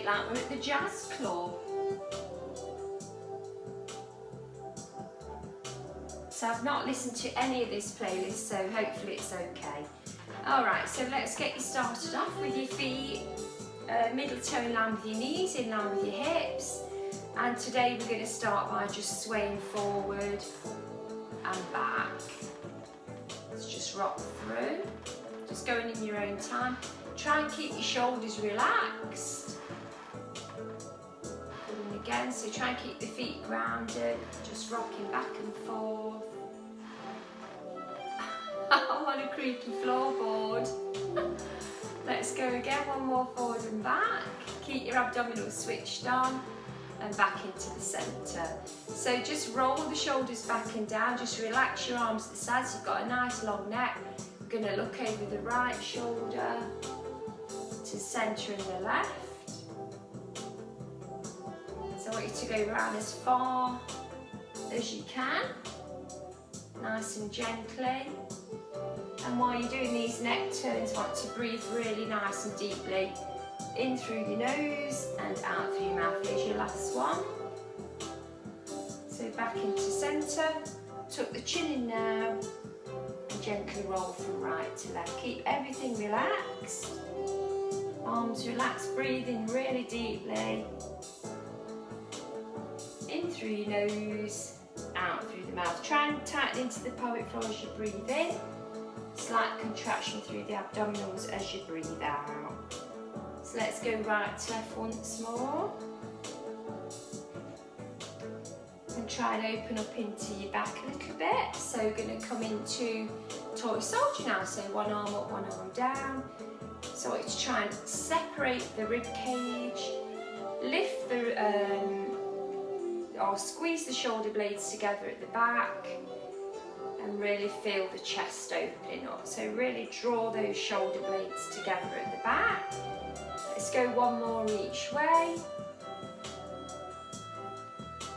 like we're at the jazz club. So I've not listened to any of this playlist, so hopefully it's okay. Alright, so let's get you started off with your feet, middle toe in line with your knees, in line with your hips. And today we're going to start by just swaying forward and back. Let's just rock through, just going in your own time. Try and keep your shoulders relaxed. And again, so try and keep the feet grounded, just rocking back and forth. I'm on a creaky floorboard. Let's go again, one more forward and back. Keep your abdominals switched on and back into the centre. So just roll the shoulders back and down, just relax your arms at the sides. You've got a nice long neck. We're going to look over the right shoulder to centre and the left. So I want you to go around as far as you can, nice and gently. And while you're doing these neck turns, I want to breathe really nice and deeply. In through your nose and out through your mouth. Here's your last one. So back into centre, tuck the chin in now, and gently roll from right to left. Keep everything relaxed. Arms relaxed, breathing really deeply. In through your nose, out through the mouth. Try and tighten into the pelvic floor as you breathe in. Slight contraction through the abdominals as you breathe out. So let's go right to left once more. And try and open up into your back a little bit. So we're going to come into toy soldier now. So one arm up, one arm down. So I want you to try and separate the rib cage, lift the or squeeze the shoulder blades together at the back, and really feel the chest opening up. So really draw those shoulder blades together at the back. Let's go one more each way.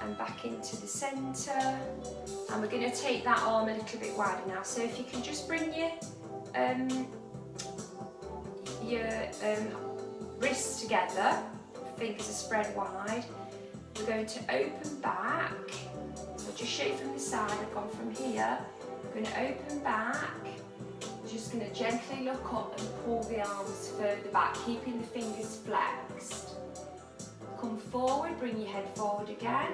And back into the centre. And we're going to take that arm a little bit wider now. So if you can just bring your wrists together, fingers are spread wide. We're going to open back. So just show you from the side, I've gone from here. We're going to open back. We're just going to gently look up and pull the arms further back, keeping the fingers flexed. Come forward, bring your head forward again.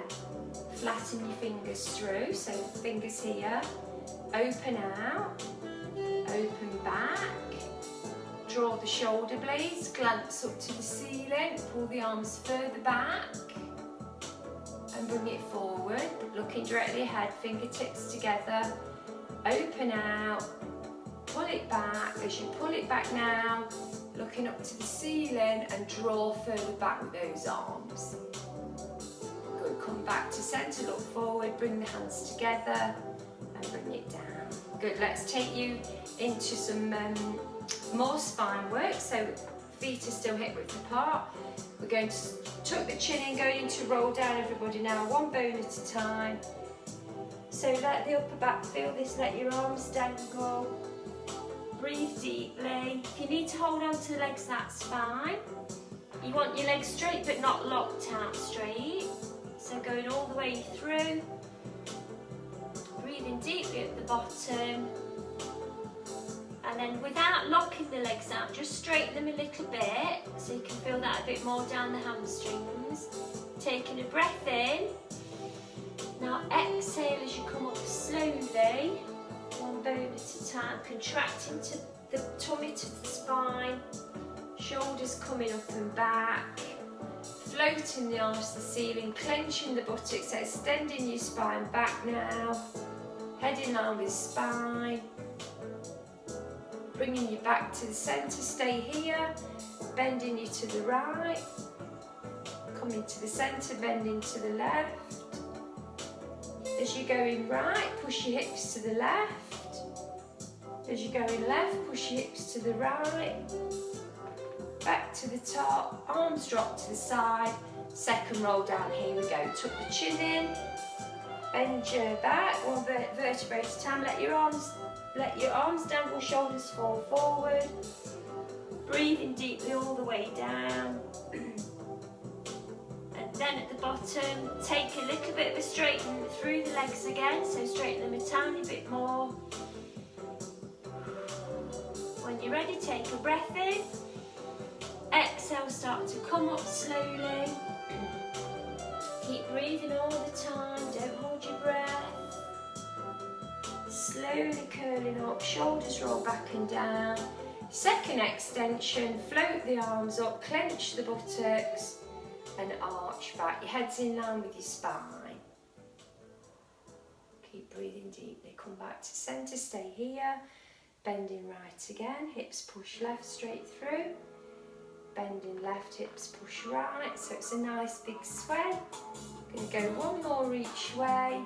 Flatten your fingers through, so fingers here. Open out, open back. Draw the shoulder blades, glance up to the ceiling, pull the arms further back. And bring it forward, looking directly ahead, fingertips together, open out, pull it back. As you pull it back now, looking up to the ceiling and draw further back with those arms. Good, come back to centre, look forward, bring the hands together and bring it down. Good, let's take you into some more spine work. So feet are still hip width apart. We're going to tuck the chin in, going into roll down everybody now, one bone at a time. So let the upper back feel this, let your arms dangle. Breathe deeply. If you need to hold on to the legs, that's fine. You want your legs straight but not locked out straight. So going all the way through. Breathing deeply at the bottom. And then without locking the legs out, just straighten them a little bit so you can feel that a bit more down the hamstrings. Taking a breath in. Now exhale as you come up slowly, one bone at a time, contracting to the tummy to the spine, shoulders coming up and back, floating the arms to the ceiling, clenching the buttocks, extending your spine back now, head in line with spine. Bringing you back to the centre, stay here, bending you to the right, coming to the centre, bending to the left. As you're going right, push your hips to the left. As you're going left, push your hips to the right. Back to the top, arms drop to the side, second roll down, here we go. Tuck the chin in, bend your back, one vertebrae at a time, let your arms dangle, shoulders fall forward. Breathing deeply all the way down. Then at the bottom, take a little bit of a straighten through the legs again, so straighten them a tiny bit more. When you're ready, take a breath in. Exhale, start to come up slowly. Keep breathing all the time, don't hold your breath. Slowly curling up, shoulders roll back and down. Second extension, float the arms up, clench the buttocks and arch back. Your head's in line with your spine. Keep breathing deeply, come back to centre, stay here. Bending right again, hips push left straight through. Bending left, hips push right, so it's a nice big sway. Going to go one more each way.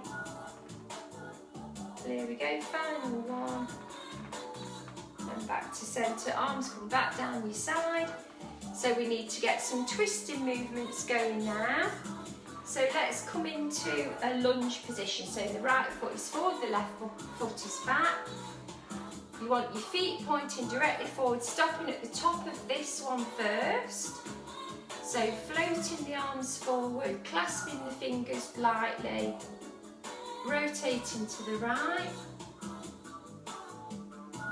There we go, final one. And back to centre, arms come back down your side. So we need to get some twisting movements going now. So let's come into a lunge position. So the right foot is forward, the left foot is back. You want your feet pointing directly forward, stopping at the top of this one first. So floating the arms forward, clasping the fingers lightly, rotating to the right,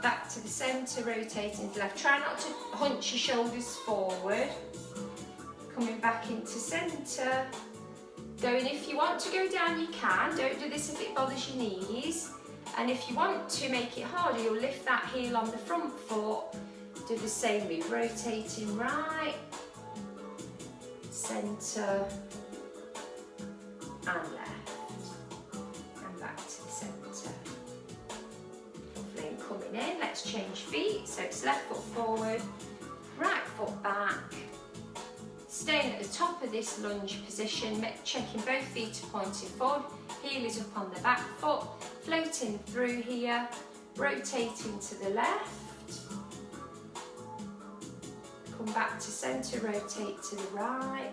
back to the centre, rotating to the left. Try not to hunch your shoulders forward. Coming back into centre. Going, if you want to go down, you can. Don't do this if it bothers your knees. And if you want to make it harder, you'll lift that heel on the front foot. Do the same move, rotating right, centre and left. And back to the centre. Lovely, and coming in, let's change feet. So it's left foot forward, right foot back. Staying at the top of this lunge position, checking both feet are pointing forward, heel is up on the back foot, floating through here, rotating to the left, come back to centre, rotate to the right,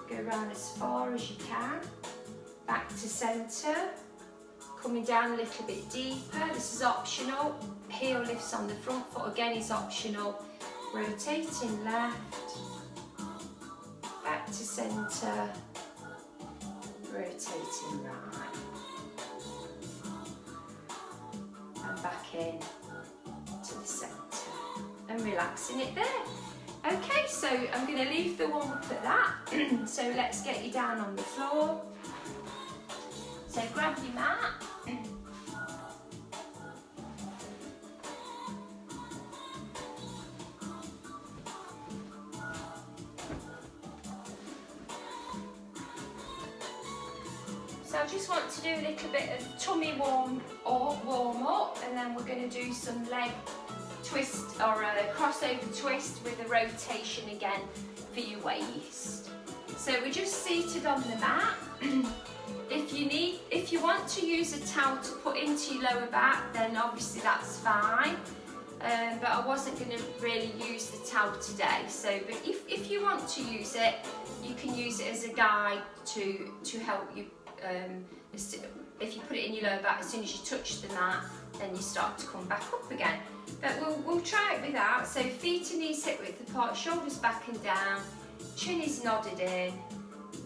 go around as far as you can, back to centre, coming down a little bit deeper, this is optional, heel lifts on the front foot, again is optional, rotating left, back to centre, rotating right, and back in to the centre, and relaxing it there. Okay, so I'm going to leave the warm up at that, so let's get you down on the floor. So grab your mat. So I just want to do a little bit of tummy warm up, and then we're going to do some leg twist or a crossover twist with a rotation again for your waist. So we're just seated on the mat. If you want to use a towel to put into your lower back, then obviously that's fine. But I wasn't going to really use the towel today. So, but if you want to use it, you can use it as a guide to help you. If you put it in your lower back, as soon as you touch the mat, then you start to come back up again. But we'll try it without. So feet and knees hip width apart, shoulders back and down, chin is nodded in,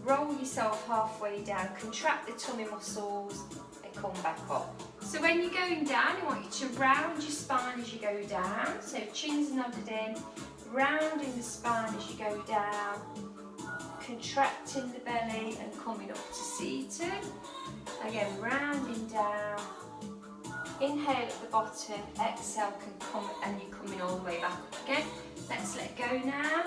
roll yourself halfway down, contract the tummy muscles and come back up. So when you're going down, I want you to round your spine as you go down. So chin's nodded in, rounding the spine as you go down, contracting the belly and coming up to seated. Again, rounding down. Inhale at the bottom, exhale can come and you're coming all the way back up again. Let's let go now.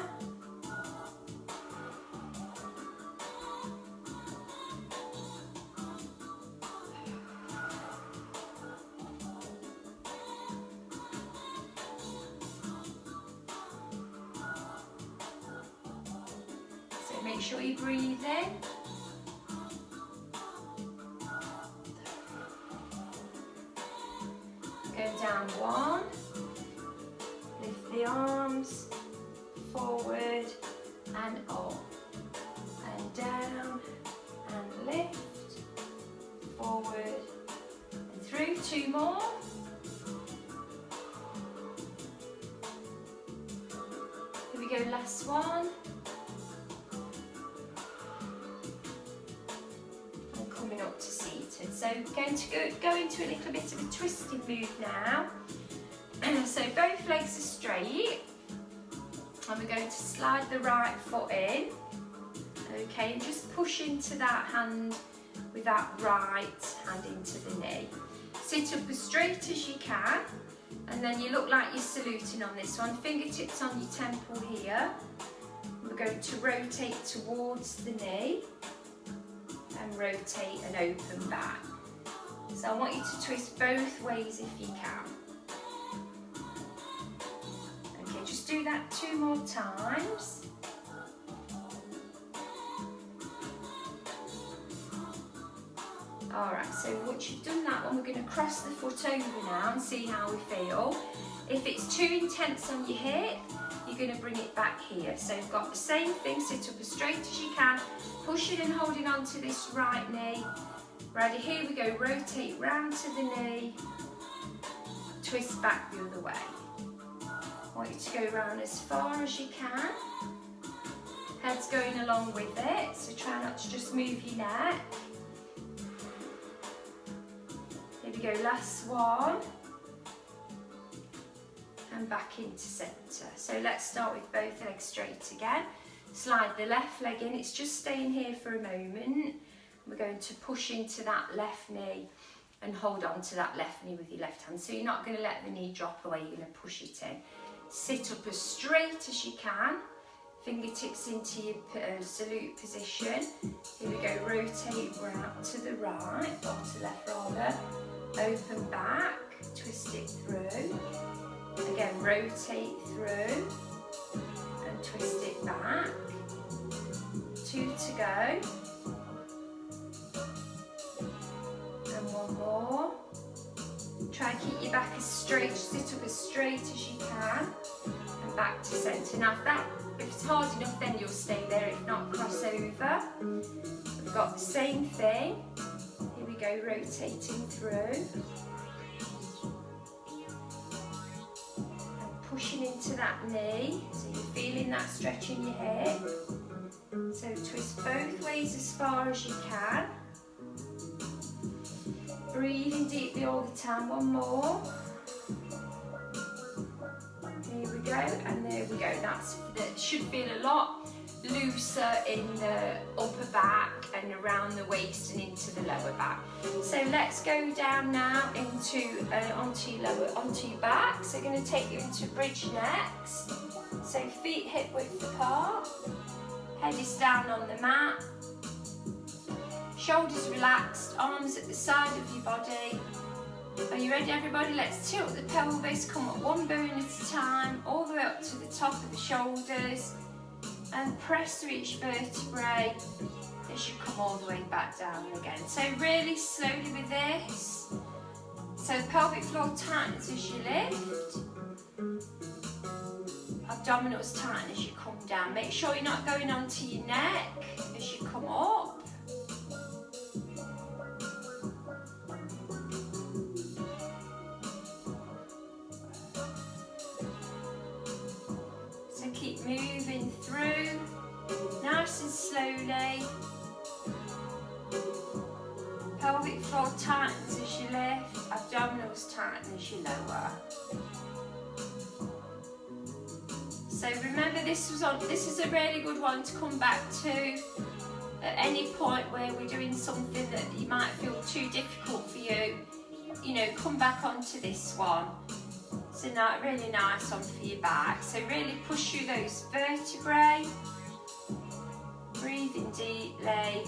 So make sure you breathe in. Go down one, lift the arms, forward and up, and down, and lift, forward, and through, two more. Here we go, last one, So we're going to go into a little bit of a twisted move now. So both legs are straight, and we're going to slide the right foot in. Okay, and just push into that hand with that right hand into the knee. Sit up as straight as you can, and then you look like you're saluting on this one. Fingertips on your temple here. We're going to rotate towards the knee and rotate and open back. So I want you to twist both ways if you can. Okay, just do that 2 more times. Alright, so once you've done that one, we're going to cross the foot over now and see how we feel. If it's too intense on your hip, you're going to bring it back here. So you've got the same thing, sit up as straight as you can, pushing and holding on to this right knee. Ready, here we go, rotate round to the knee, twist back the other way. I want you to go round as far as you can. Head's going along with it, so try not to just move your neck. Here we go, last one. And back into centre. So let's start with both legs straight again. Slide the left leg in, it's just staying here for a moment. We're going to push into that left knee and hold on to that left knee with your left hand. So you're not going to let the knee drop away, you're going to push it in. Sit up as straight as you can. Fingertips into your salute position. Here we go, rotate round to the right, or to the left rather. Open back, twist it through. Again, rotate through and twist it back. 2 to go. And 1 more. Try and keep your back as straight, sit up as straight as you can. And back to centre. Now if it's hard enough, then you'll stay there. If not, cross over. We've got the same thing. Here we go, rotating through. Pushing into that knee, so you're feeling that stretch in your hip. So twist both ways as far as you can. Breathing deeply all the time. 1 more. Here we go, and there we go. That should feel a lot looser in the upper back and around the waist and into the lower back. So let's go down now into onto your back. So we're going to take you into bridge next. So feet hip width apart, head is down on the mat, shoulders relaxed, arms at the side of your body. Are you ready, everybody? Let's tilt the pelvis, come up 1 bone at a time, all the way up to the top of the shoulders. And press through each vertebrae as you come all the way back down again. So really slowly with this. So pelvic floor tightens as you lift. Abdominals tighten as you come down. Make sure you're not going onto your neck as you come up. So keep moving through, nice and slowly. Pelvic floor tightens as you lift, abdominals tighten as you lower. So remember, this is a really good one to come back to at any point where we're doing something that you might feel too difficult for you. You know, come back onto this one. It's a really nice one for your back. So really push through those vertebrae. Breathing deeply.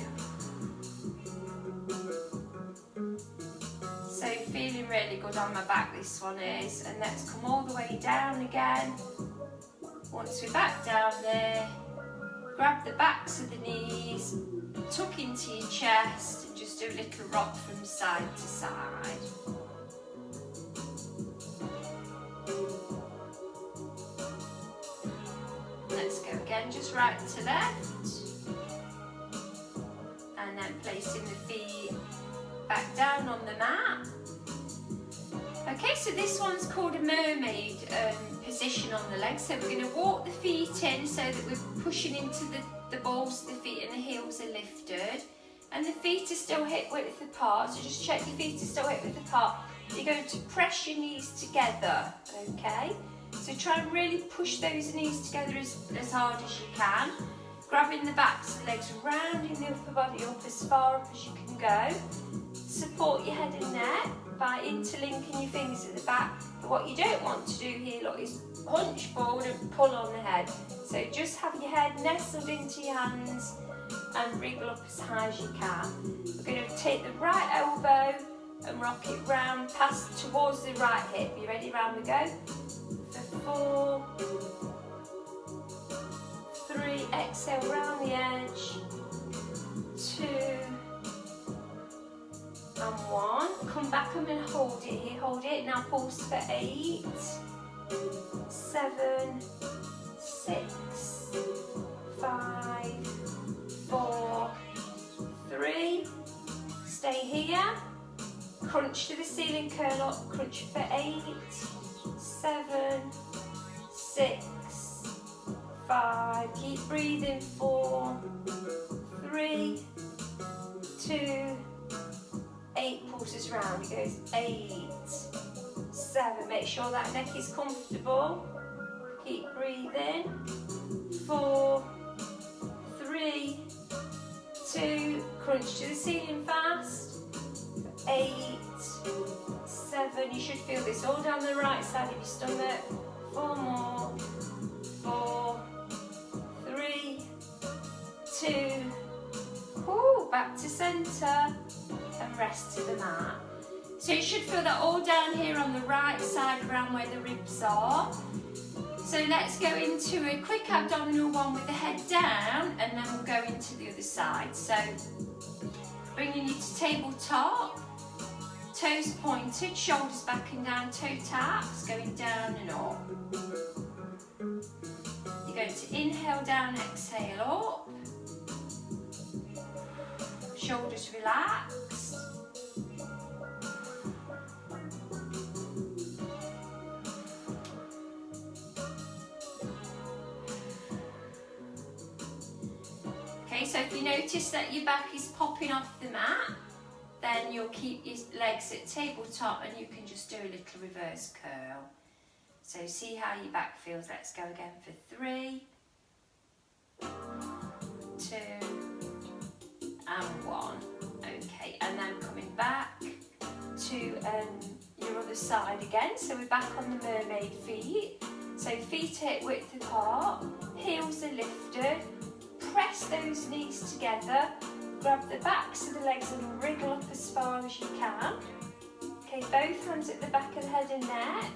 So feeling really good on my back, this one is. And let's come all the way down again. Once we're back down there, grab the backs of the knees, tuck into your chest, and just do a little rock from side to side. Let's go again, just right to left. And then placing the feet back down on the mat. Okay, so this one's called a mermaid position on the legs. So we're going to walk the feet in so that we're pushing into the balls of the feet and the heels are lifted. and the feet are still hip width apart, so just check your feet are still hip width apart. You're going to press your knees together, okay? So try and really push those knees together as hard as you can. Grabbing the backs of the legs, rounding the upper body up as far up as you can go. Support your head and neck by interlinking your fingers at the back. But what you don't want to do here, look, is hunch forward and pull on the head. So just have your head nestled into your hands and wriggle up as high as you can. We're going to take the right elbow and rock it round, pass towards the right hip. You ready? Round we go. For 4, 3, exhale round the edge, 2, and 1. Come back and then hold it here, hold it. Now pulse for 8, 7, 6, 5, 4, 3. Stay here. Crunch to the ceiling, curl up, crunch for 8, 7, 6, 5. Keep breathing. 4, 3, 2, 8. Pulses round. It goes 8, 7. Make sure that neck is comfortable. Keep breathing. 4, 3, 2. Crunch to the ceiling fast. 8, 7. You should feel this all down the right side of your stomach. 4 more. 4, 3, 2. Ooh, back to centre and rest to the mat. So you should feel that all down here on the right side around where the ribs are. So let's go into a quick abdominal one with the head down, and then we'll go into the other side. So bringing you to tabletop, toes pointed, shoulders back and down, toe taps, going down and up. You're going to inhale down, exhale up. Shoulders relaxed. Okay, so if you notice that your back is popping off the mat, then you'll keep your legs at tabletop and you can just do a little reverse curl. So see how your back feels. Let's go again for 3, 2, and 1. Okay, and then coming back to your other side again. So we're back on the mermaid feet. So feet hip width apart, heels are lifted. Press those knees together. Grab the backs of the legs and wriggle up as far as you can. Okay, both hands at the back of the head and neck.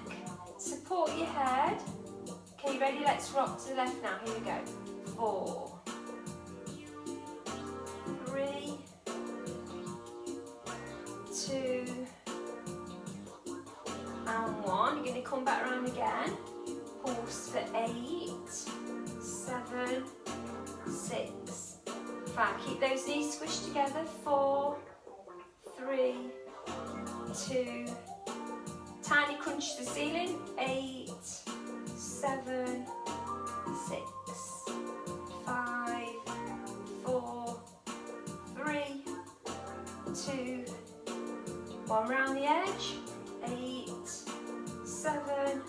Support your head. Okay, ready? Let's rock to the left now. Here we go. 4, 3, 2, and 1. You're going to come back around again. Pulse for 8, 7, 6, 5. Keep those knees squished together. 4, 3, 2. Tiny crunch to the ceiling. 8, 7, 6, 5, 4, 3, 2, 1. Round the edge. 8, 7,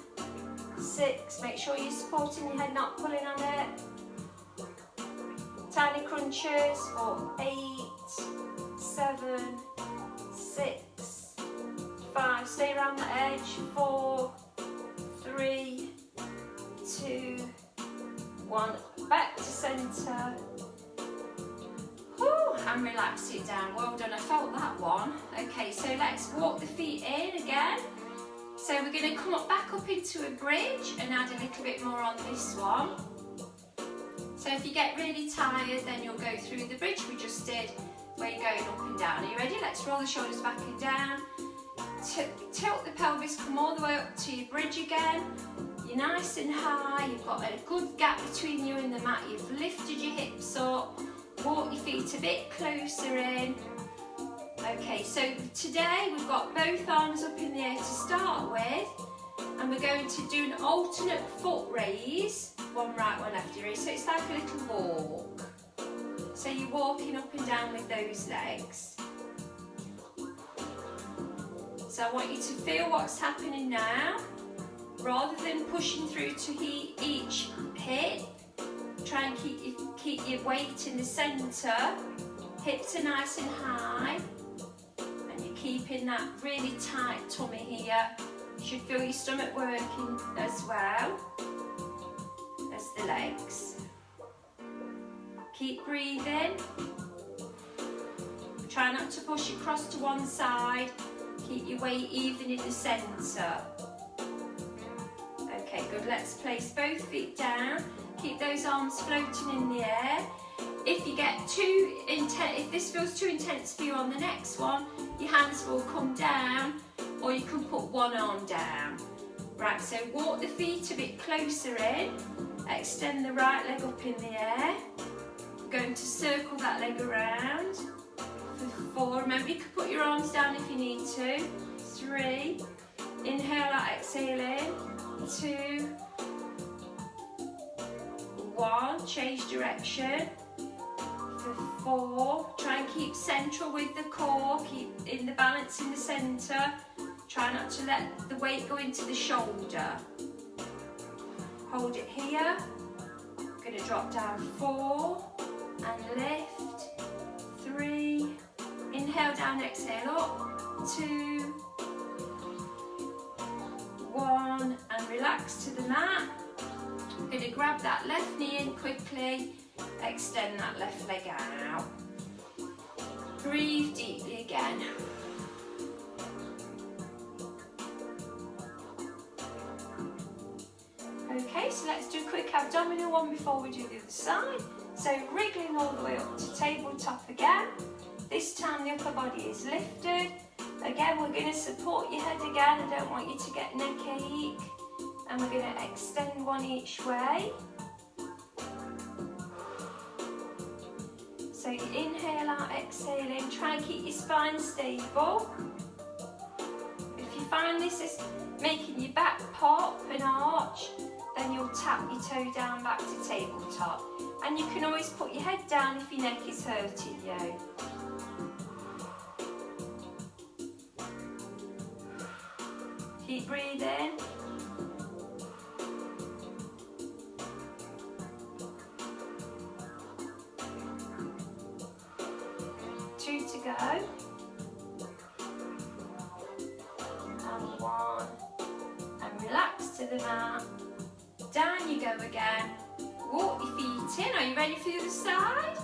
6. Make sure you're supporting your head, not pulling on it. Tiny crunches for 8, 7, 6, 5. Stay around the edge. 4, 3, 2, 1. Back to centre. And relax it down. Well done. I felt that one. Okay, so let's walk the feet in again. So we're going to come back up into a bridge and add a little bit more on this one. So if you get really tired, then you'll go through the bridge we just did, where you're going up and down. Are you ready? Let's roll the shoulders back and down. Tilt the pelvis, come all the way up to your bridge again. You're nice and high, you've got a good gap between you and the mat, you've lifted your hips up, walk your feet a bit closer in. Okay, so today we've got both arms up in the air to start with, and we're going to do an alternate foot raise, one right, one left. So it's like a little walk. So you're walking up and down with those legs. So I want you to feel what's happening now. Rather than pushing through to each hip, try and keep your weight in the centre. Hips are nice and high. And you're keeping that really tight tummy here. You should feel your stomach working as well as the legs. Keep breathing. Try not to push across to one side. Keep your weight even in the centre. Okay, good. Let's place both feet down. Keep those arms floating in the air. If you get too intense, if this feels too intense for you on the next one, your hands will come down, or you can put one arm down. Right, so walk the feet a bit closer in. Extend the right leg up in the air. We're going to circle that leg around. For 4, remember you can put your arms down if you need to. 3, inhale out, exhale in. 2, 1, change direction. For 4, try and keep central with the core, keep in the balance in the centre. Try not to let the weight go into the shoulder. Hold it here. Going to drop down 4 and lift. 3, inhale down, exhale up. 2, 1, and relax to the mat. I'm going to grab that left knee in quickly, extend that left leg out. Breathe deeply again. Okay, so let's do a quick abdominal one before we do the other side. So wriggling all the way up to tabletop again. This time the upper body is lifted. Again, we're going to support your head again. I don't want you to get neck ache. And we're going to extend one each way. So you inhale out, exhale in. Try and keep your spine stable. If you find this is making your back pop and arch, then you'll tap your toe down back to tabletop. And you can always put your head down if your neck is hurting you. Keep breathing. Two to go. And 1. And relax to the mat. Down you go again. Walk your feet in. Are you ready for the other side?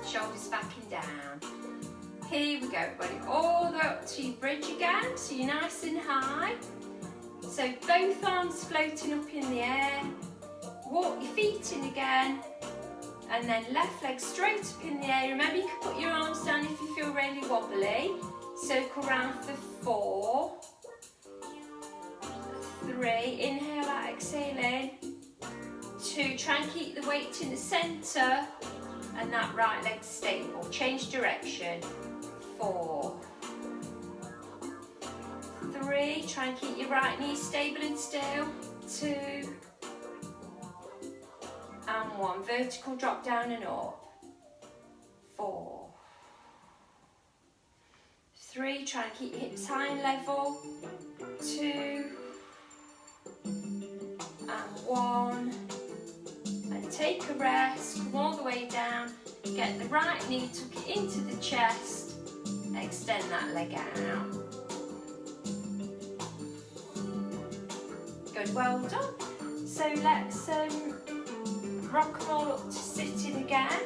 Shoulders back and down. Here we go, everybody. All the way up to your bridge again. So you're nice and high. So both arms floating up in the air. Walk your feet in again. And then left leg straight up in the air. Remember, you can put your arms down if you feel really wobbly. Circle round for 4. 3, inhale out, exhale in. 2, try and keep the weight in the centre and that right leg stable. Change direction. 4. 3, try and keep your right knee stable and still. 2. And 1, vertical drop down and up. 4. 3, try and keep your hips high and level. 2. And 1. And take a rest, come all the way down. Get the right knee, tuck it into the chest. Extend that leg out. Good, well done. So let's rock and roll up to sitting again.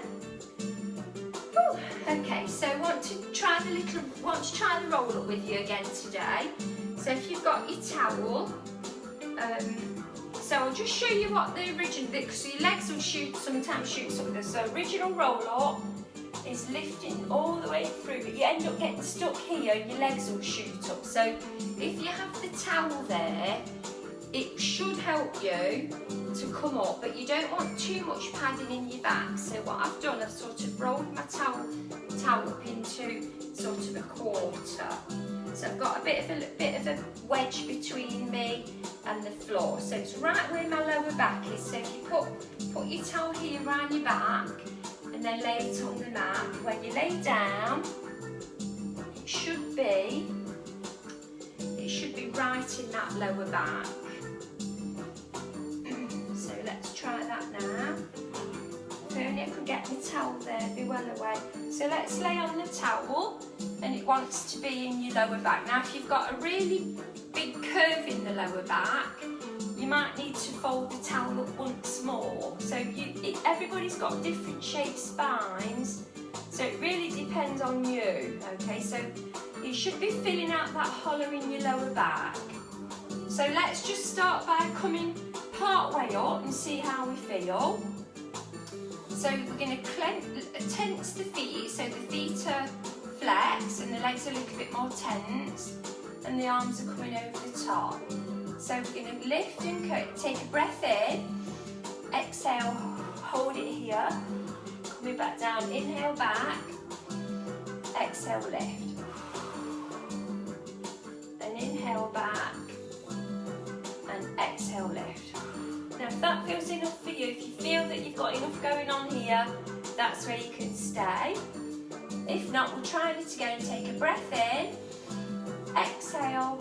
Whew. Okay, so want to try the roll up with you again today. So if you've got your towel, so I'll just show you what the original, because your legs will sometimes shoot something. So original roll up is lifting all the way through, but you end up getting stuck here and your legs will shoot up. So if you have the towel there, it should help you to come up, but you don't want too much padding in your back. So what I've done, I've sort of rolled my towel up into sort of a quarter. So I've got a bit of a wedge between me and the floor. So it's right where my lower back is. So if you put your towel here around your back and and then lay it on the mat. When you lay down, it should be right in that lower back. So let's try that now. If only I could get the towel there, be well away. So let's lay on the towel, and it wants to be in your lower back. Now if you've got a really big curve in the lower back, you might need to fold the towel up once more. So everybody's got different shaped spines, so it really depends on you. Okay, so you should be filling out that hollow in your lower back. So let's just start by coming part way up and see how we feel. So we're going to tense the feet, so the feet are flexed and the legs are a little bit more tense, and the arms are coming over the top. So we're going to lift and take a breath in, exhale, hold it here, coming back down, inhale back, exhale lift, then inhale back and exhale lift. Now if that feels enough for you, if you feel that you've got enough going on here, that's where you can stay. If not, we'll try it again. Take a breath in, exhale,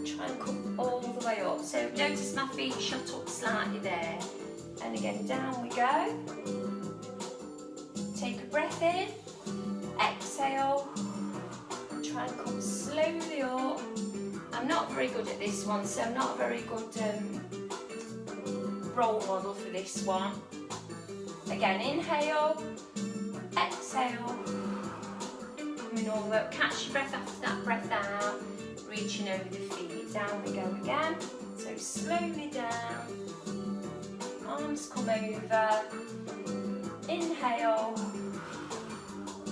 try and come all the way up. So notice my feet shut up slightly there. And again, down we go. Take a breath in, exhale, try and come slowly up. I'm not very good at this one, so I'm not a very good role model for this one. Again, inhale, exhale, coming all the way up. Catch your breath after that breath out, reaching over the feet. Down we go again. So slowly down, arms come over, inhale,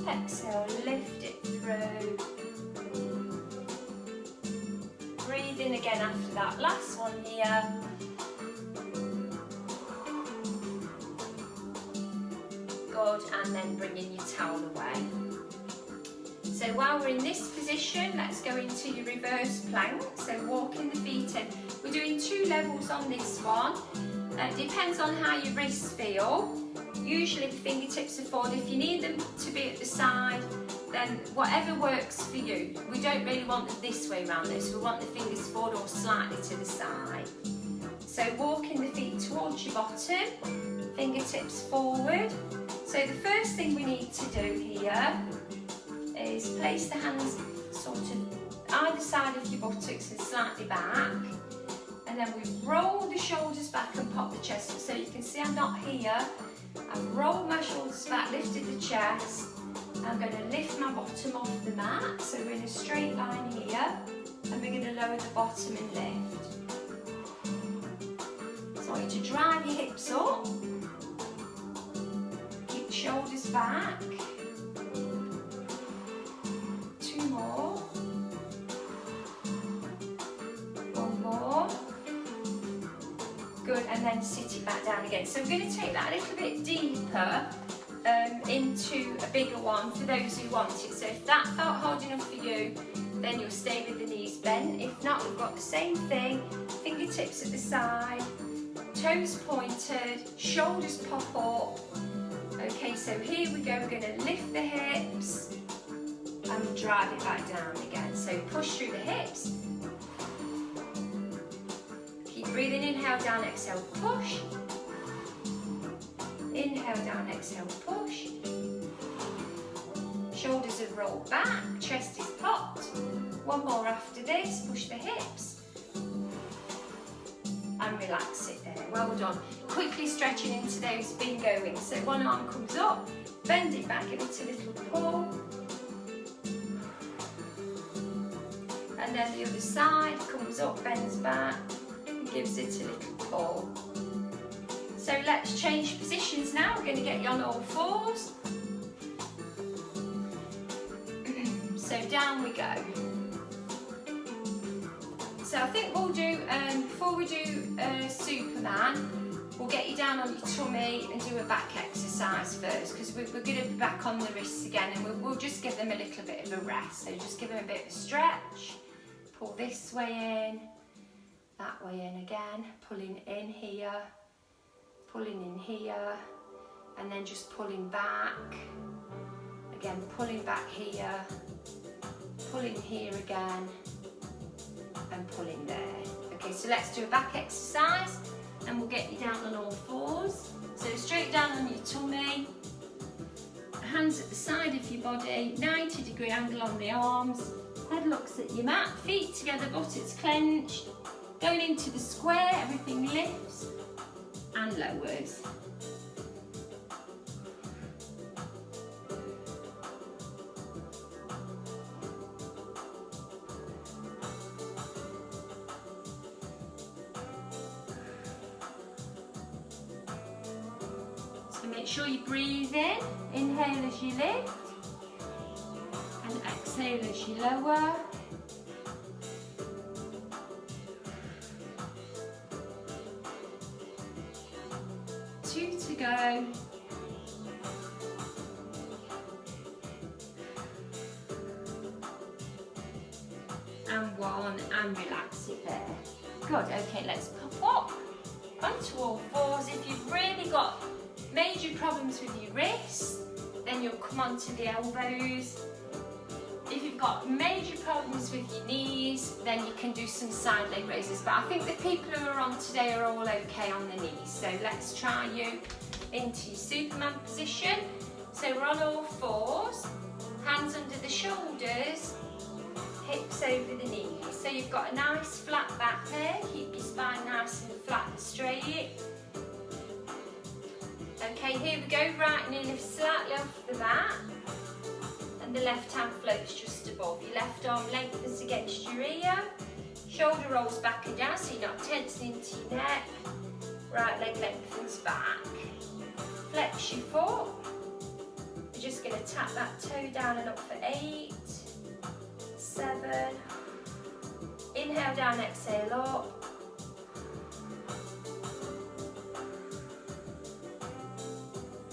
exhale, lift it through. Breathe in again after that last one here. Good, and then bringing your towel away. So while we're in this position, let's go into your reverse plank. So walking the feet in. We're doing 2 levels on this one. It depends on how your wrists feel. Usually the fingertips are forward. If you need them to be at the side, then whatever works for you. We don't really want them this way around this. We want the fingers forward or slightly to the side. So walking the feet towards your bottom, fingertips forward. So the first thing we need to do here is place the hands sort of either side of your buttocks and slightly back. And then we roll the shoulders back and pop the chest up. So you can see I'm not here. I've rolled my shoulders back, lifted the chest. I'm going to lift my bottom off the mat. So we're in a straight line here. And we're going to lower the bottom and lift. So I want you to drive your hips up. Keep the shoulders back. 2 more. 1 more. Good, and then sit it back down again. So we're going to take that a little bit deeper into a bigger one for those who want it. So if that felt hard enough for you, then you'll stay with the knees bent. If not, we've got the same thing. Fingertips at the side, toes pointed, shoulders pop up. Okay, so here we go. We're going to lift the hips and drive it back down again. So push through the hips. Keep breathing, inhale down, exhale, push. Inhale down, exhale, push. Shoulders have rolled back, chest is popped. 1 more after this, push the hips. And relax it there, well done. Quickly stretching into those bingo wings. So one arm comes up, bend it back, give it a little pull. And then the other side comes up, bends back, and gives it a little pull. So let's change positions now. We're going to get you on all 4s. So down we go. So I think we'll do, before we do Superman, we'll get you down on your tummy and do a back exercise first, because we're going to be back on the wrists again, and we'll just give them a little bit of a rest. So just give them a bit of a stretch. Pull this way in, that way in again, pulling in here, pulling in here, and then just pulling back. Again, pulling back here, pulling here again, and pulling there. Okay, so let's do a back exercise, and we'll get you down on all fours. So straight down on your tummy, hands at the side of your body, 90-degree angle on the arms, head looks at your mat, feet together, buttocks clenched, going into the square, everything lifts and lowers. So make sure you breathe in, inhale as you lift, and exhale as you lower. Two to go. And one, and relax it there. Good, okay, let's pop up onto all fours. If you've really got major problems with your wrists, then you'll come onto the elbows. If you've got major problems with your knees, then you can do some side leg raises. But I think the people who are on today are all okay on the knees. So let's try you into your Superman position. So we're on all fours, hands under the shoulders, hips over the knees. So you've got a nice flat back there. Keep your spine nice and flat and straight. Okay, here we go. Right knee lifts slightly off the mat, and the left hand floats just above. Your left arm lengthens against your ear. Shoulder rolls back and down, so you're not tensing into your neck. Right leg lengthens back. Flex your foot. We're just going to tap that toe down and up for 8, 7. Inhale down, exhale up.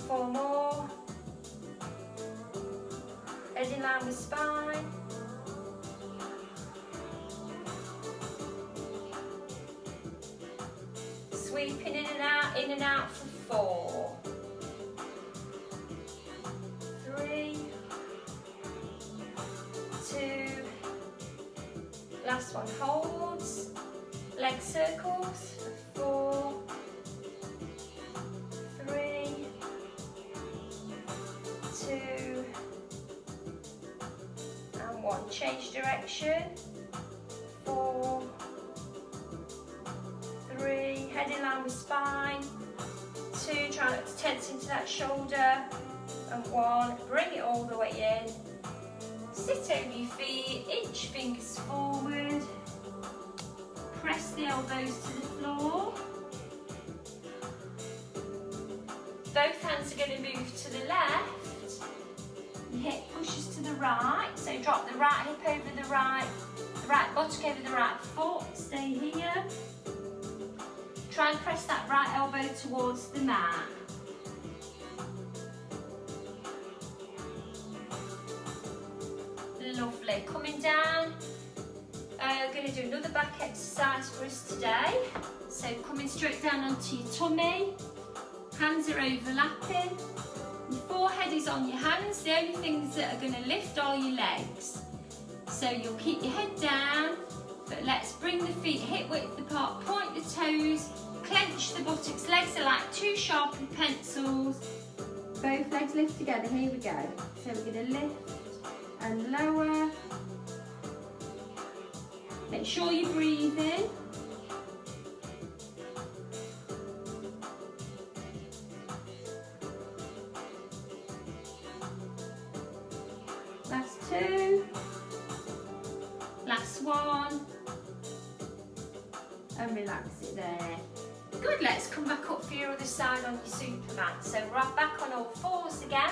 4 more. Head in line with spine. Sweeping in and out for 4. 3, 2. Last one holds. Leg circles for 4. 3, 2, and 1. Change direction. 4, 3. Head in line with spine. 2. Try not to tense into that shoulder. And 1. Bring it all the way in. Sit over your feet. Inch fingers forward. Press the elbows to the floor. Both hands are going to move to the left. Your hip pushes to the right, so drop the right hip over the right buttock over the right foot. Stay here. Try and press that right elbow towards the mat. Lovely. Coming down. Going to do another back exercise for us today. So coming straight down onto your tummy. Hands are overlapping. Your forehead is on your hands. The only things that are going to lift are your legs. So you'll keep your head down, but let's bring the feet hip width apart, point the toes, clench the buttocks. Legs are like 2 sharpened pencils. Both legs lift together. Here we go. So we're going to lift and lower. Make sure you breathe in. Last 2. Last 1. And relax it there. Good, let's come back up for your other side on your Superman. So right back on all fours again.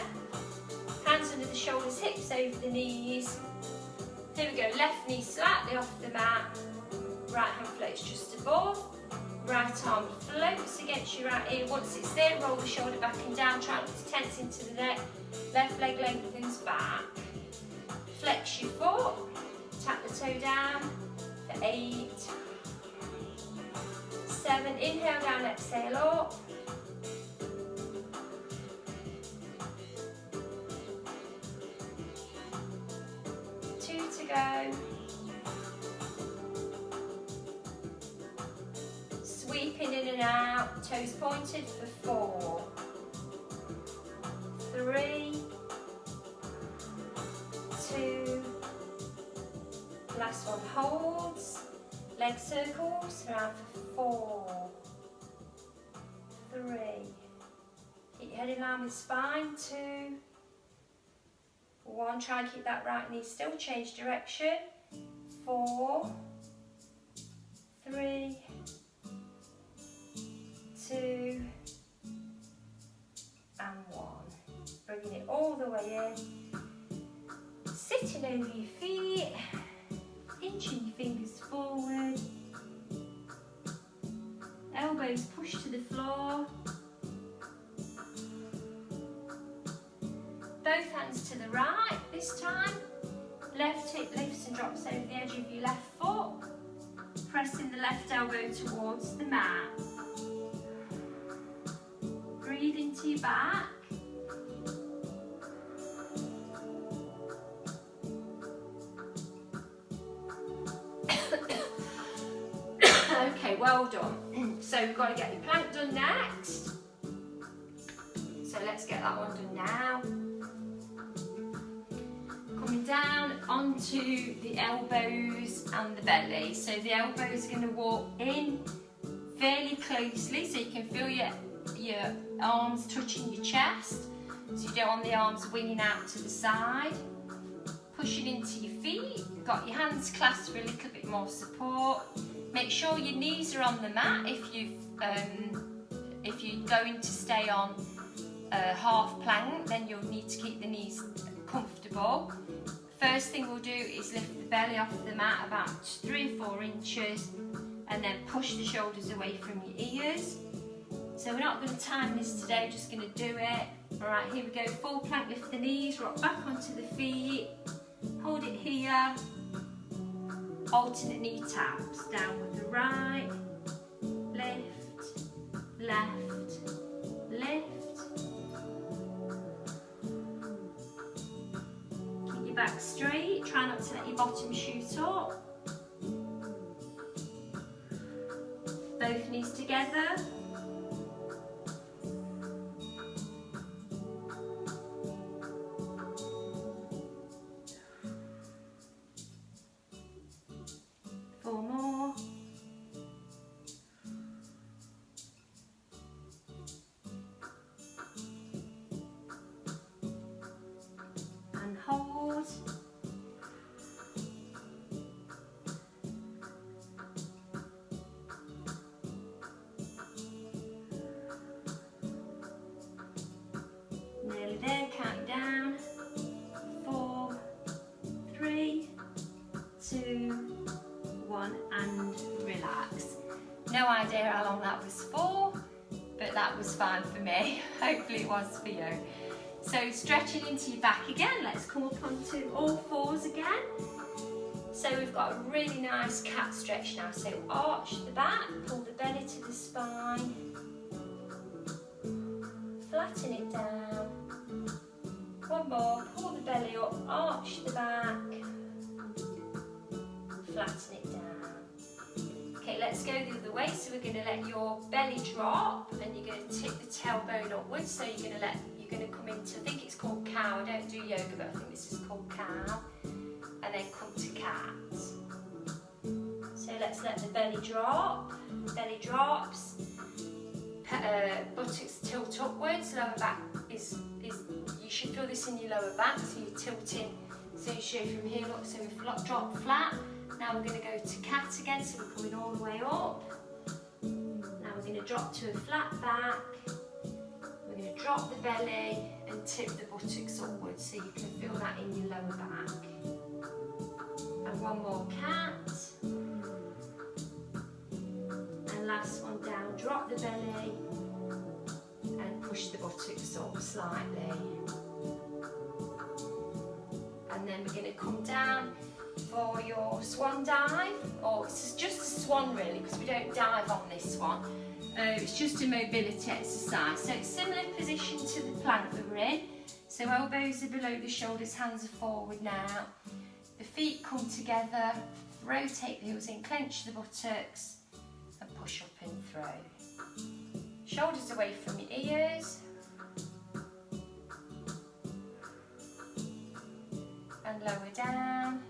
Hands under the shoulders, hips over the knees. Here we go, left knee slightly off the mat. Right hand floats just above. Right arm floats against your right ear. Once it's there, roll the shoulder back and down. Try not to tense into the neck. Left leg lengthens back. Flex your foot. Tap the toe down for 8, 7. Inhale down, exhale up. go. Sweeping in and out, toes pointed for 4, 3, 2, last one holds, leg circles around for 4, 3, keep your head in line with spine, 2, 1, try and keep that right knee still, change direction, 4, 3, 2, and 1. Bringing it all the way in, sitting over your feet, inching your fingers forward, elbows push to the floor, both hands to the right this time, left hip lifts and drops over the edge of your left foot, pressing the left elbow towards the mat. Breathe into your back. Okay, well done. So we've got to get your plank done next. So let's get that one done now. Coming down onto the elbows and the belly. So the elbows are going to walk in fairly closely so you can feel your arms touching your chest, so you don't want the arms winging out to the side. Pushing into your feet, got your hands clasped for a little bit more support. Make sure your knees are on the mat if you're going to stay on half plank, then you'll need to keep the knees comfortable. First thing we'll do is lift the belly off the mat about 3 or 4 inches and then push the shoulders away from your ears. So we're not going to time this today, we're just going to do it. Alright, here we go, full plank, lift the knees, rock back onto the feet, hold it here, alternate knee taps, down with the right, lift, left, lift. Keep your back straight, try not to let your bottom shoot up. Both knees together. Nearly there, count down. 4, 3, 2, 1, and relax. No idea how long that was for, but that was fine for me. Hopefully it was for you. So stretching into your back again, let's come up onto all fours again. So we've got a really nice cat stretch now. So arch the back, pull the belly to the spine, flatten it down. One more, pull the belly up, arch the back, flatten it down. Okay, let's go the other way. So we're going to let your belly drop and you're going to tip the tailbone upwards. So you're going to come into, I think it's called cow. I don't do yoga, but I think this is called cow. And then come to cat. So let's let the belly drop. Belly drops. Buttocks tilt upwards. Lower back is you should feel this in your lower back. So you're tilting. So you show from here. Look. So we drop flat. Now we're going to go to cat again. So we're coming all the way up. Now we're going to drop to a flat back. We're going to drop the belly and tip the buttocks upwards. So you can feel that in your lower back. And one more cat. And last one down, drop the belly and push the buttocks up slightly. And then we're going to come down for your swan dive, or it's just a swan really because we don't dive on this one. It's just a mobility exercise. So it's similar position to the plank that we're in. So elbows are below the shoulders, hands are forward now. The feet come together, rotate the heels in, clench the buttocks and push up and through. Shoulders away from your ears. And lower down.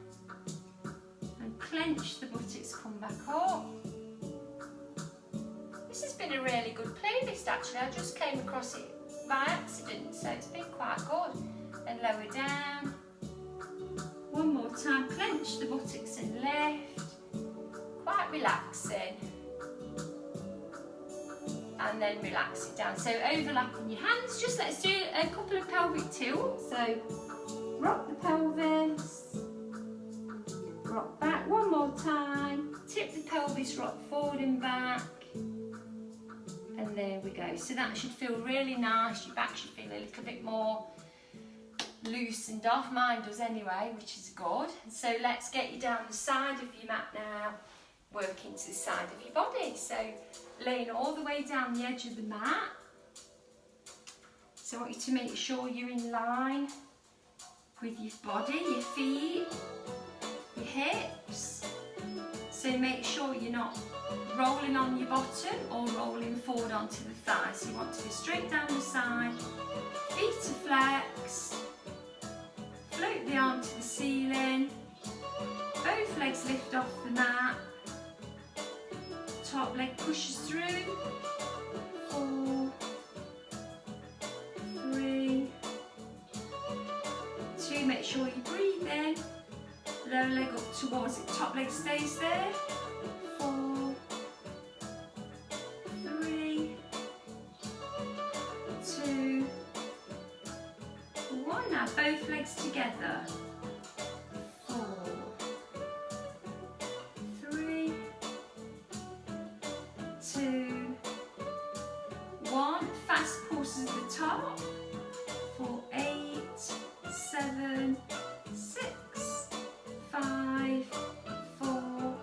And clench the buttocks, come back up. This has been a really good playlist actually. I just came across it by accident, so it's been quite good. And lower down. One more time, clench the buttocks and lift. Quite relaxing. And then relax it down. So overlapping your hands, just let's do a couple of pelvic tilts. So rock the pelvis, rock back one more time, tip the pelvis, rock forward and back. And there we go. So that should feel really nice. Your back should feel a little bit more loosened off. Mine does anyway, which is good. So let's get you down the side of your mat now, working to the side of your body. So laying all the way down the edge of the mat. So I want you to make sure you're in line with your body, your feet, your hips. So make sure you're not rolling on your bottom or rolling forward onto the thigh. So you want to go straight down the side, feet are flexed, float the arm to the ceiling, both legs lift off the mat, top leg pushes through, 4, 3, 2, make sure you breathe in, lower leg up towards it, top leg stays there, 4, 3, 2, 1, now both legs together, 4, 3, 2, 1, fast pulses at the top, 4, 8, 7, 6, 5, 4,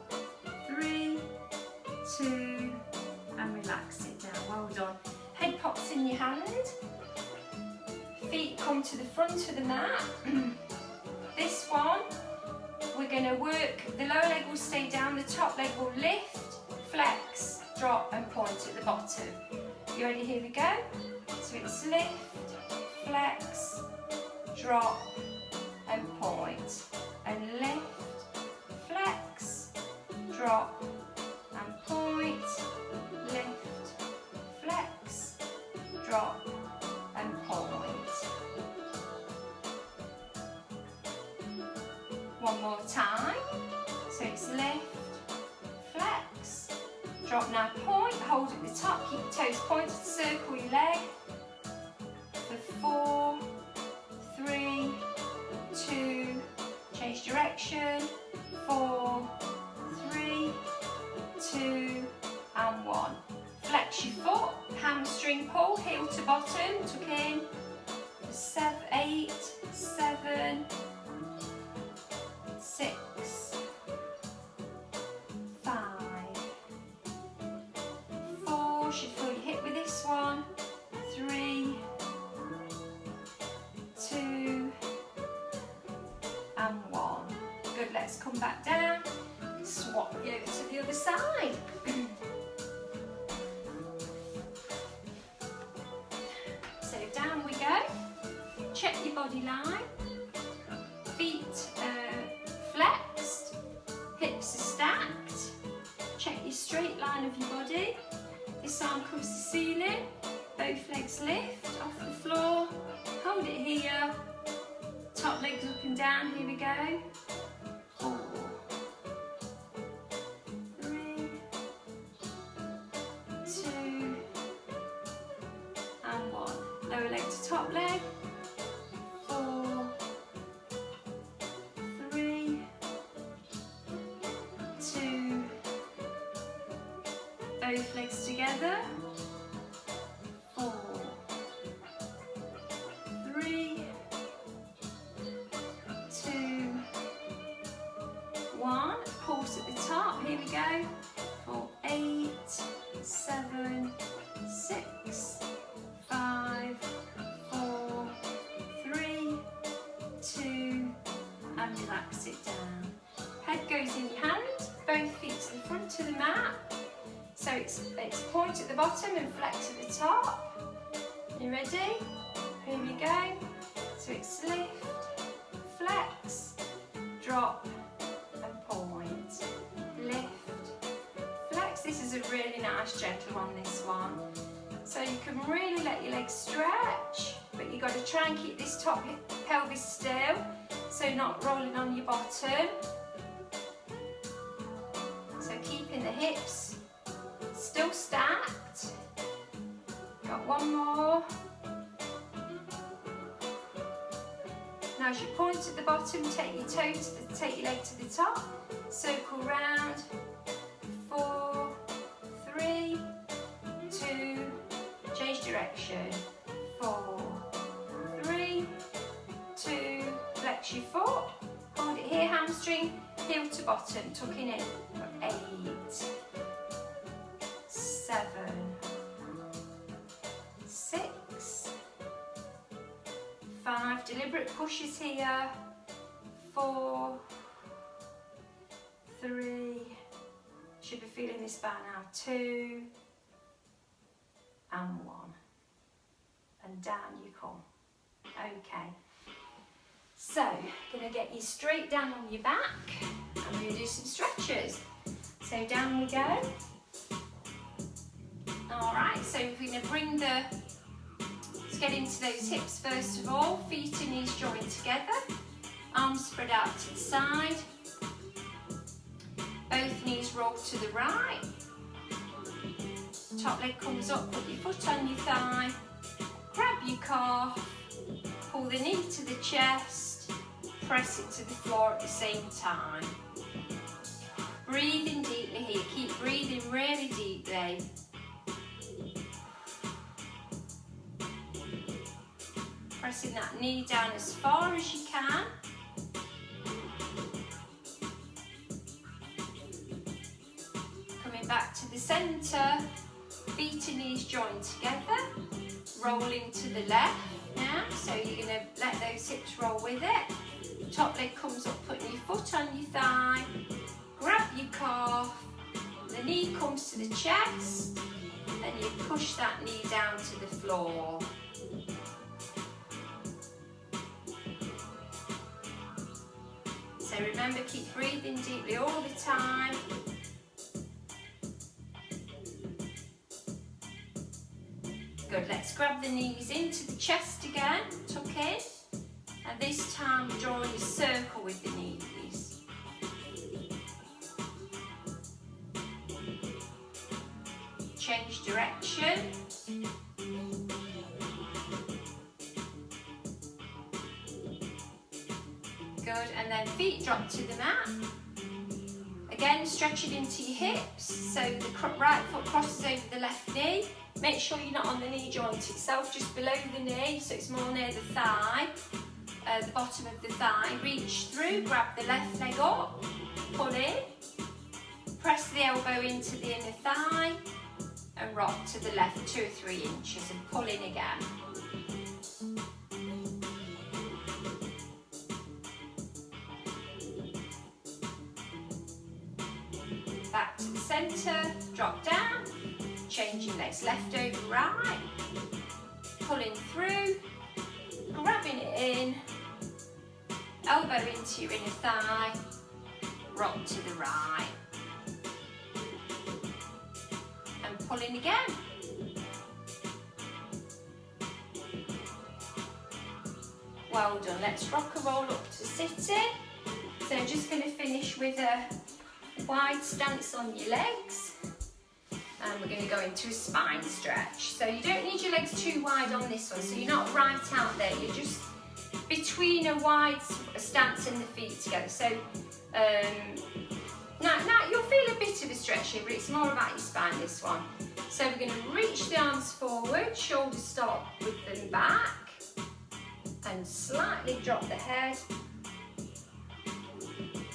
3, 2, and relax it down, well done. Head pops in your hand, feet come to the front of the mat. This one, we're going to work, the lower leg will stay down, the top leg will lift, flex, drop and point at the bottom. You ready? Here we go. So it's lift, flex, drop and point. And lift, flex, drop and point. Lift, flex, drop and point. One more time. So it's lift, flex, drop, now point, hold at the top, keep your toes pointed, circle your leg. For 4, 3, 2, change direction, 4, 3, 2, and 1. Flex your foot, hamstring pull, heel to bottom, tuck in, 8, 7, 6, 5, 4, should feel your hip with this one, 3, 2, and 1. Good, let's come back down, swap you over to the other side. So down we go, check your body line, feet flexed, hips are stacked, check your straight line of your body, this arm comes to the ceiling, both legs lift off the floor, hold it here, top legs up and down, here we go, 4, 3, 2, and 1. Lower leg to top leg, 4, 3, 2, both legs together, 4, 3, 2, 1, pulse at the top, here we go, 4, 8, 7, 6, 5, 4, 3, 2, and relax it down. So it's point at the bottom and flex at the top. You ready? Here we go. So it's lift, flex, drop and point. Lift, flex. This is a really nice gentle one, this one. So you can really let your legs stretch, but you've got to try and keep this top pelvis still, so not rolling on your bottom. So keeping the hips still stacked. Got one more. Now as you point at the bottom, take your take your leg to the top, circle round, 4, 3, 2, change direction, 4, 3, 2, flex your foot, hold it here, hamstring, heel to bottom, tucking in, 8, 7, 6, 5, deliberate pushes here, 4, 3, should be feeling this by now, 2, and 1, and down you come. Okay, so gonna get you straight down on your back, and we're gonna do some stretches. So down we go. All right, so we're gonna bring let's get into those hips first of all. Feet and knees joined together, arms spread out to the side. Both knees roll to the right. Top leg comes up, put your foot on your thigh, grab your calf, pull the knee to the chest, press it to the floor at the same time. Breathing deeply here, keep breathing really deeply. Pressing that knee down as far as you can. Coming back to the centre, feet and knees joined together, rolling to the left now, so you're going to let those hips roll with it. Top leg comes up, putting your foot on your thigh, grab your calf, the knee comes to the chest, and you push that knee down to the floor. So remember, keep breathing deeply all the time. Good, let's grab the knees into the chest again, tuck in, and this time drawing a circle with the knees. Change direction. Good, and then feet drop to the mat. Again, stretching into your hips, so the right foot crosses over the left knee. Make sure you're not on the knee joint itself, just below the knee, so it's more near the thigh, the bottom of the thigh. Reach through, grab the left leg up, pull in, press the elbow into the inner thigh, and rock to the left 2 or 3 inches and pull in again. Back to the centre, drop down, changing legs left over right, pulling through, grabbing it in, elbow into your inner thigh, rock to the right, and pulling again. Well done, let's rock and roll up to sitting. So I'm just going to finish with a wide stance on your legs, and we're going to go into a spine stretch. So you don't need your legs too wide on this one, so you're not right out there, you're just between a wide stance and the feet together. So now you'll feel a bit of a stretch here, but it's more about your spine, this one. So we're going to reach the arms forward, shoulders start with them back, and slightly drop the head.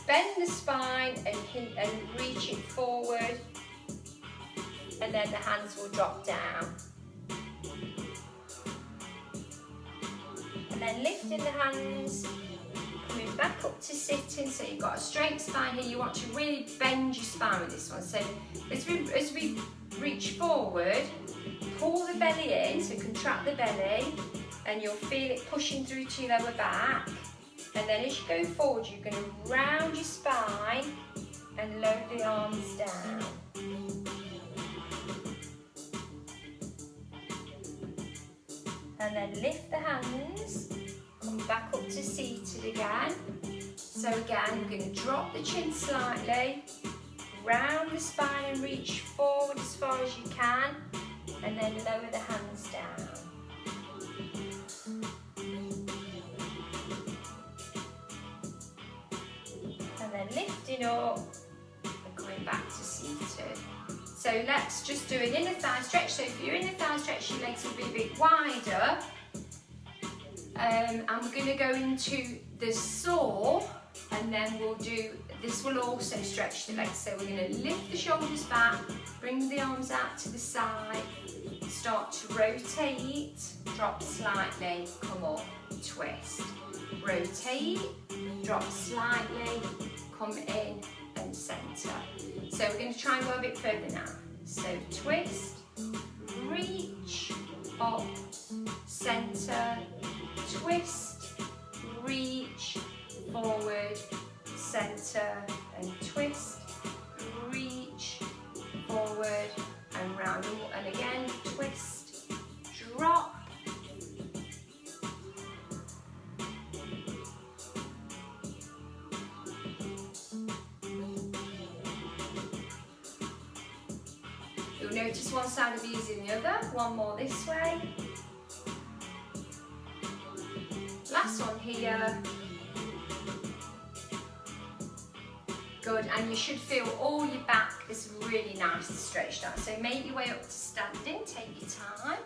Bend the spine and reach it forward, and then the hands will drop down. And then lifting the hands, coming back up to sitting, so you've got a straight spine here. You want to really bend your spine with this one. So as we reach forward, pull the belly in, so contract the belly, and you'll feel it pushing through to your lower back. And then as you go forward, you're going to round your spine and lower the arms down. And then lift the hands, come back up to seated again. So again, you're going to drop the chin slightly, round the spine and reach forward as far as you can, and then lower the hands down. And then lifting up and coming back to seated. So let's just do an inner thigh stretch. So if your inner thigh stretch, your legs will be a bit wider. And we're going to go into the saw, and then we'll do, this will also stretch the legs. So we're going to lift the shoulders back, bring the arms out to the side, start to rotate, drop slightly, come up, twist, rotate, drop slightly, come in and centre. So we're going to try and go a bit further now. So twist, reach, up, centre, twist, reach, forward, centre, and twist, reach, forward, and round, and again, twist, drop, you'll notice one side of you using the other, one more this way, last one here. Good, and you should feel all your back is really nice and stretched out. So make your way up to standing, take your time.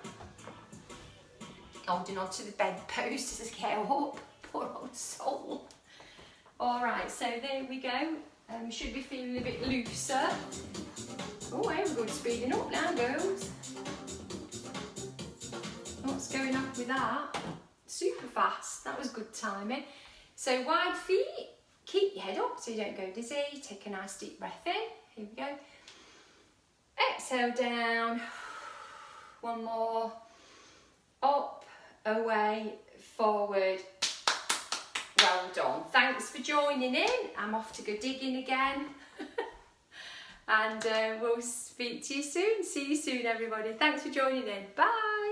Holding on to the bedpost as I get up, poor old soul. All right, so there we go. Should be feeling a bit looser. Oh, here we're going speeding up now, girls. What's going on with that? Super fast, that was good timing. So wide feet. Keep your head up so you don't go dizzy. Take a nice deep breath in. Here we go. Exhale down. One more. Up, away, forward. Well done. Thanks for joining in. I'm off to go digging again. And we'll speak to you soon. See you soon, everybody. Thanks for joining in. Bye.